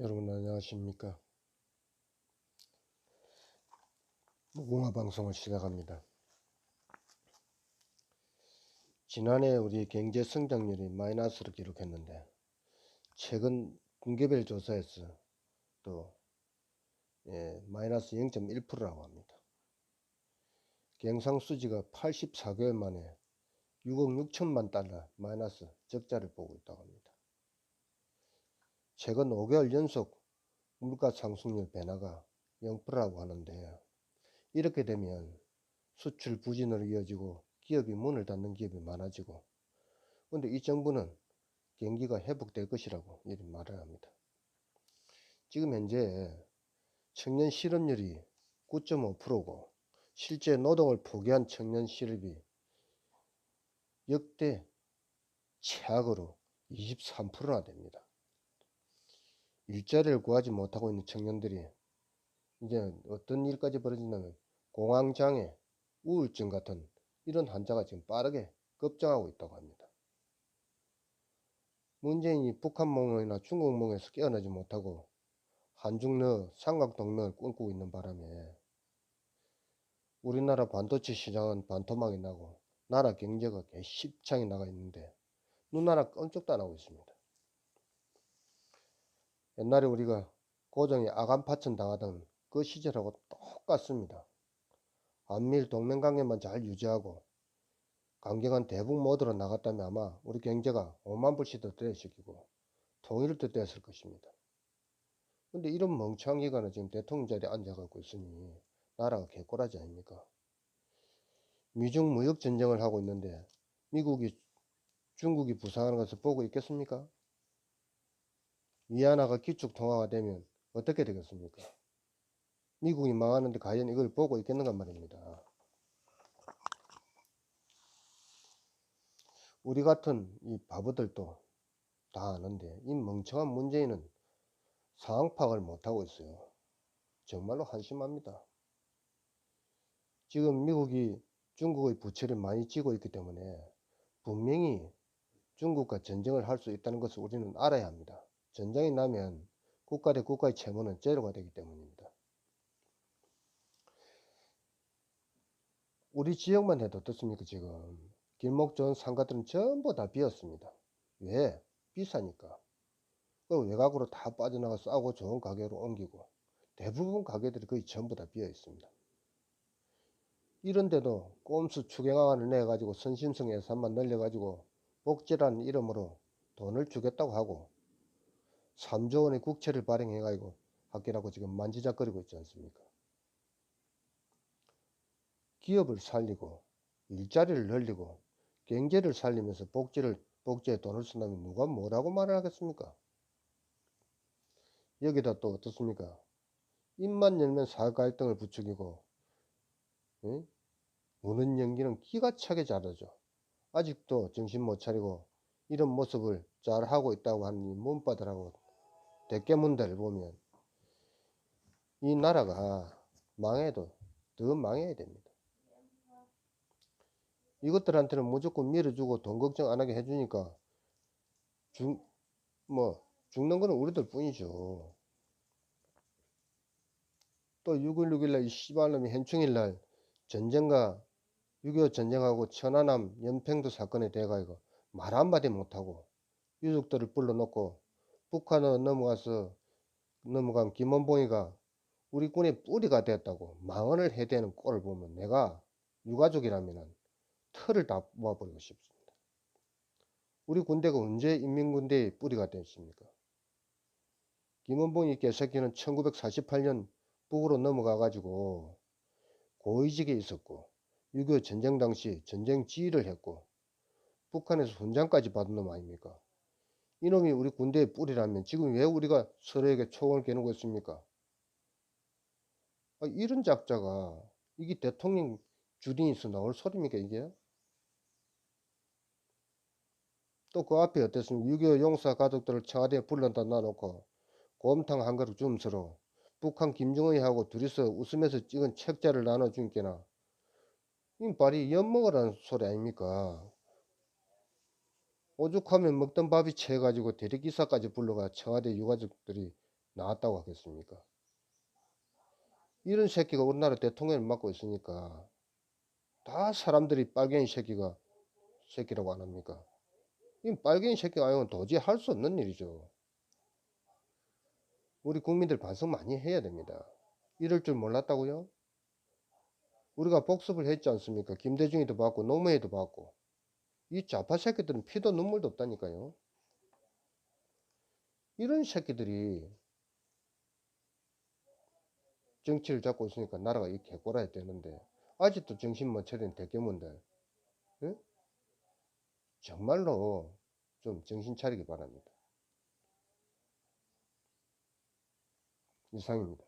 여러분 안녕하십니까? 무궁화 방송을 시작합니다. 지난해 우리 경제 성장률이 마이너스를 기록했는데 최근 분기별 조사에서 또 마이너스 0.1%라고 합니다. 경상수지가 84개월 만에 6억 6천만 달러 마이너스 적자를 보고 있다고 합니다. 최근 5개월 연속 물가 상승률 변화가 0%라고 하는데, 이렇게 되면 수출 부진으로 이어지고 기업이 문을 닫는 기업이 많아지고, 근데 이 정부는 경기가 회복될 것이라고 이렇게 말을 합니다. 지금 현재 청년 실업률이 9.5%고 실제 노동을 포기한 청년 실업이 역대 최악으로 23%나 됩니다. 일자리를 구하지 못하고 있는 청년들이 이제 어떤 일까지 벌어지냐면 공황장애, 우울증 같은 이런 환자가 지금 빠르게 급증하고 있다고 합니다. 문재인이 북한몽이나 중국몽에서 깨어나지 못하고 한중러, 삼각동맹을 꿈꾸고 있는 바람에 우리나라 반도체 시장은 반토막이 나고 나라 경제가 개십창이 나가 있는데 눈하나 끔찍도 안 하고 있습니다. 옛날에 우리가 고종이 아간파천 당하던 그 시절하고 똑같습니다. 한미일 동맹관계만 잘 유지하고 강경한 대북 모드로 나갔다면 아마 우리 경제가 5만 불씩 더 되시키고 통일도 됐을 것입니다. 근데 이런 멍청한 기관은 지금 대통령 자리에 앉아갖고 있으니 나라가 개꼬라지 아닙니까? 미중 무역 전쟁을 하고 있는데 미국이 중국이 부상하는 것을 보고 있겠습니까? 위안화가 기축 통화가 되면 어떻게 되겠습니까? 미국이 망하는데 과연 이걸 보고 있겠는가 말입니다. 우리 같은 이 바보들도 다 아는데 이 멍청한 문재인은 상황 파악을 못하고 있어요. 정말로 한심합니다. 지금 미국이 중국의 부채를 많이 쥐고 있기 때문에 분명히 중국과 전쟁을 할 수 있다는 것을 우리는 알아야 합니다. 전쟁이 나면 국가 대 국가의 채무는 제로가 되기 때문입니다. 우리 지역만 해도 어떻습니까? 지금 길목 좋은 상가들은 전부 다 비었습니다. 왜? 비싸니까. 외곽으로 다 빠져나가 싸고 좋은 가게로 옮기고 대부분 가게들이 거의 전부 다 비어 있습니다. 이런데도 꼼수 추경안을 내가지고 선심성 예산만 늘려가지고 복지라는 이름으로 돈을 주겠다고 하고 3조 원의 국채를 발행해가지고 학교라고 지금 만지작거리고 있지 않습니까? 기업을 살리고 일자리를 늘리고 경제를 살리면서 복지에 돈을 쓴다면 누가 뭐라고 말을 하겠습니까? 여기다 또 어떻습니까? 입만 열면 사회갈등을 부추기고 우는 연기는 기가 차게 잘하죠. 아직도 정신 못 차리고 이런 모습을 잘 하고 있다고 하는 이 문바들하고 대깨문들을 보면 이 나라가 망해도 더 망해야 됩니다. 이것들한테는 무조건 밀어주고 돈 걱정 안 하게 해주니까 죽는 거는 우리들 뿐이죠. 또 6.16일날 이 씨발놈이 현충일날 전쟁과 6.25 전쟁하고 천안함 연평도 사건에 대해가지고 말 한마디 못하고 유족들을 불러놓고 북한으로 넘어간 김원봉이가 우리 군의 뿌리가 됐다고 망언을 해대는 꼴을 보면 내가 유가족이라면 털을 다 모아버리고 싶습니다. 우리 군대가 언제 인민군대의 뿌리가 됐습니까? 김원봉이 개새끼는 1948년 북으로 넘어가 가지고 고위직에 있었고 6.25 전쟁 당시 전쟁 지휘를 했고 북한에서 훈장까지 받은 놈 아닙니까? 이놈이 우리 군대의 뿌리라면 지금 왜 우리가 서로에게 총을 겨누고 있습니까? 이런 작자가 이게 대통령 주린이서 나올 소리입니까 이게? 또 그 앞에 어땠습니까? 6.25 용사 가족들을 청와대에 불러다 놔놓고 곰탕 한 그릇 주면서 북한 김정은이하고 둘이서 웃으면서 찍은 책자를 나눠주니까나 이 발이 엿먹으라는 소리 아닙니까? 오죽하면 먹던 밥이 채가지고 대리기사까지 불러가 청와대 유가족들이 나왔다고 하겠습니까? 이런 새끼가 우리나라 대통령을 맡고 있으니까 다 사람들이 빨갱이 새끼라고 안 합니까? 이 빨갱이 새끼가 아니면 도저히 할 수 없는 일이죠. 우리 국민들 반성 많이 해야 됩니다. 이럴 줄 몰랐다고요? 우리가 복습을 했지 않습니까? 김대중이도 받고 노무현도 받고. 이 좌파 새끼들은 피도 눈물도 없다니까요. 이런 새끼들이 정치를 잡고 있으니까 나라가 이 개꼬라야 되는데 아직도 정신 못 차린 대깨문들, 응? 정말로 좀 정신 차리기 바랍니다. 이상입니다.